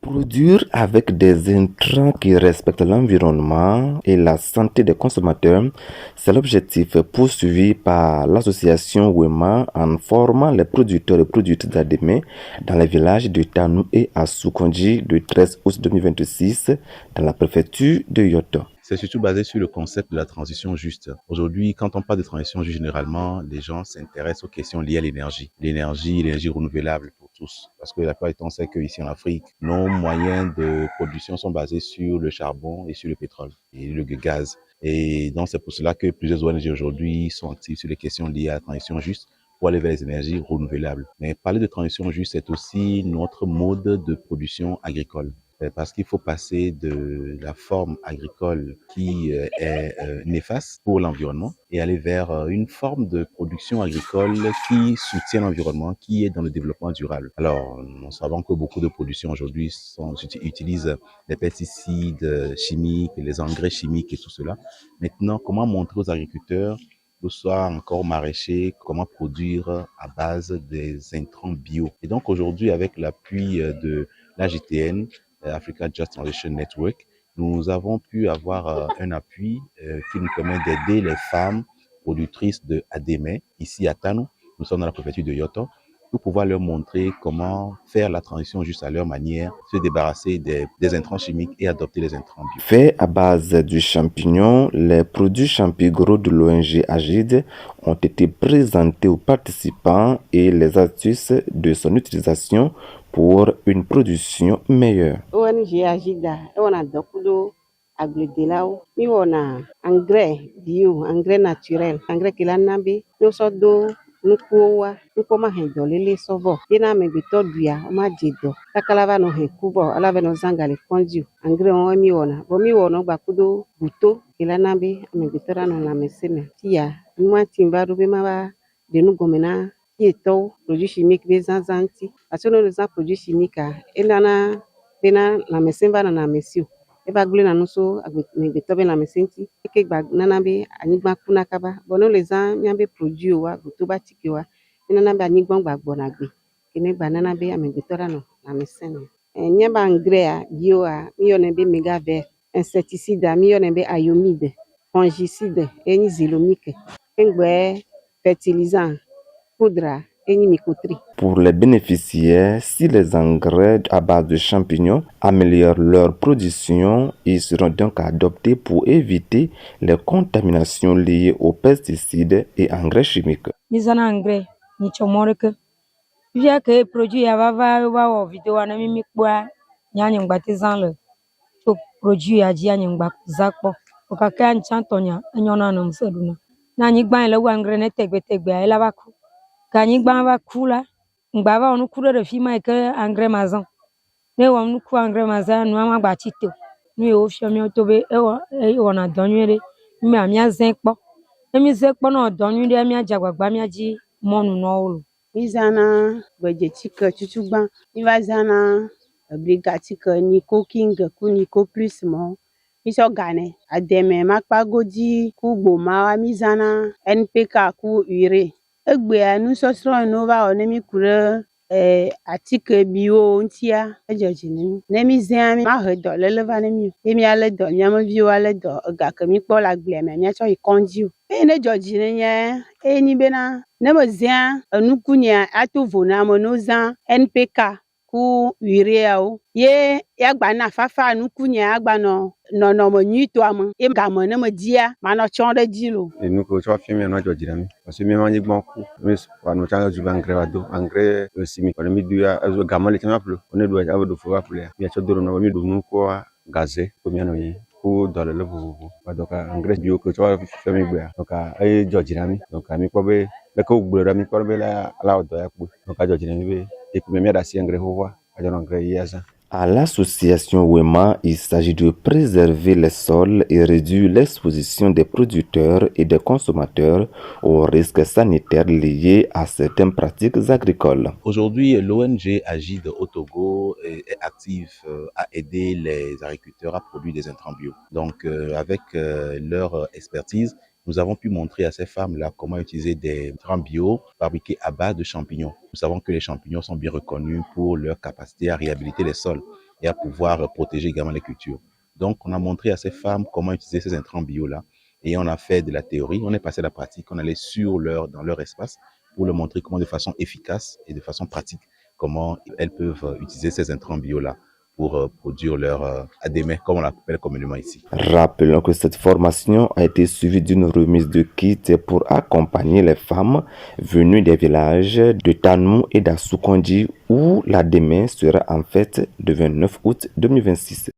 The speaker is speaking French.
Produire avec des intrants qui respectent l'environnement et la santé des consommateurs, c'est l'objectif poursuivi par l'association WEMA en formant les producteurs et productrices d'Adémé dans les villages de Tanou et Assoukondi le 13 août 2026 dans la préfecture de Yoto. C'est surtout basé sur le concept de la transition juste. Aujourd'hui, quand on parle de transition juste, généralement, les gens s'intéressent aux questions liées à l'énergie. L'énergie renouvelable pour tous. Parce que la plupart du temps, on sait qu'ici en Afrique, nos moyens de production sont basés sur le charbon et sur le pétrole et le gaz. Et donc, c'est pour cela que plusieurs ONG aujourd'hui sont actives sur les questions liées à la transition juste pour aller vers les énergies renouvelables. Mais parler de transition juste, c'est aussi notre mode de production agricole. Parce qu'il faut passer de la forme agricole qui est néfaste pour l'environnement et aller vers une forme de production agricole qui soutient l'environnement, qui est dans le développement durable. Alors, nous savons que beaucoup de productions aujourd'hui utilisent des pesticides chimiques, les engrais chimiques et tout cela. Maintenant, comment montrer aux agriculteurs, que ce soit encore maraîchers, comment produire à base des intrants bio. Et donc aujourd'hui, avec l'appui de l'AJTN, Africa Just Transition Network, nous avons pu avoir un appui qui nous permet d'aider les femmes productrices de Adémé, ici à Tanou. Nous sommes dans la préfecture de Yoto, pour pouvoir leur montrer comment faire la transition juste à leur manière, se débarrasser des intrants chimiques et adopter les intrants bio. Fait à base du champignon, les produits Champigro de l'ONG Agide ont été présentés aux participants et les astuces de son utilisation pour une production meilleure. ONG Agida, on a dokudo agledelao, mi wona engrais bio, engrais naturel, engrais kilanambe, no sodo nukuwa, nukoma hendolele sovo. Dina me bitoduya, oma jedo. Takalava no hekubo, alave no zangale konju. Engrais on mi wona, bo mi wona bakudo buto kilanambe, me bitora no la meseme. Tia, mwa timbaru be mawa de nu gomena yeto produit chimique be zanzanti parce que nous avons produit chimique et nana bena la mesemba na mesiu e ba glue na nuso me betobe la mesenti e ke gba nana be anigba kuna kaba bono les ans mi be produit wa goto ba tiki wa nana be anigba gba gbona gbe kene gba nana be ame betora no la mesene nya ba engrais bio mi yone be mega vert insecticide mi yone be iomide fongicide et ni zylonique engbe fertilisant poudre et mycoterie. Pour les bénéficiaires, si les engrais à base de champignons améliorent leur production, ils seront donc adoptés pour éviter les contaminations liées aux pesticides et engrais chimiques. Misana engrais ni chomoreke. Via que produit avava wa vidéo na mimi kwa nyanya ngbatizan le. To produit aji anya ngbazakpo. Okaka nchantonya anyona na mseduna. Na nyigba le wa engrais ne tegbe ela ba ku. Kanyigba va kula ngbava onu kure de fima ke engrais mazan ne wa nu ku engrais mazan nu ama gba tito nu e o fio mi to be e wona donwere mi amia zenpo mi zenpo na donwere mi ajagbagba mi aji monu no olu mi zana gbeje tike tutugba mi va zana brigatique ni cooking ku ni co plus mo mi so gane Adémé makpa godi ku gboma mi zana NPK ku urée egbe nusɔsrɔ̃ no va wɔ ne mi ku ɖe atike bio ŋutia edzɔdzi ne mi ne mi zea mi mahe dɔléle va ne mi o ye mialé dɔ miameviwo alé dɔ egake mi kpɔ le agblea mea miatsɔ yi kɔndzi o eye ne dzɔdzi ne nya eye nyi bena ne me zea enuku nya ato vo na me no zã NPK ku uréawo ye yagba na fafa nuku nya agba nɔ nɔnɔme nyuitɔa me ye game ne me dia manɔ tsɔ ɖe dzi lo enuku tsɔ fi mi anɔ dzɔdzi na mi parce que mi ma nyigba ku mi wano tsanga zu engrais wa do engrais simi ko mi du ya azu game le tsama plo one do ya do fo wa plo ya mi tsɔ do no mi do nuku gazé ko mi anɔ yi ku dɔle le vovovo ba donc engrais bio ko tsɔ fi mi gbe donc e dzɔdzi na mi donc mi kpɔ be le ko gble ɖe mi kpɔ be la o dɔ ya kpo donc dzɔdzi na mi be et puis mi da si engrais xoxoa adzɔ engrais yi azã. À l'association WEMA, il s'agit de préserver les sols et réduire l'exposition des producteurs et des consommateurs aux risques sanitaires liés à certaines pratiques agricoles. Aujourd'hui, l'ONG Agide au Togo est active à aider les agriculteurs à produire des intrants bio. Donc, avec leur expertise, nous avons pu montrer à ces femmes-là comment utiliser des intrants bio fabriqués à base de champignons. Nous savons que les champignons sont bien reconnus pour leur capacité à réhabiliter les sols. et à pouvoir protéger également les cultures. Donc, on a montré à ces femmes comment utiliser ces intrants bio-là et on a fait de la théorie, on est passé à la pratique, on allait dans leur espace pour leur montrer comment de façon efficace et de façon pratique, comment elles peuvent utiliser ces intrants bio-là pour produire leur ADM, comme on l'appelle communément ici. Rappelons que cette formation a été suivie d'une remise de kits pour accompagner les femmes venues des villages de Tanou et d'Assukondi où l'ADM sera en fête le 29 août 2026.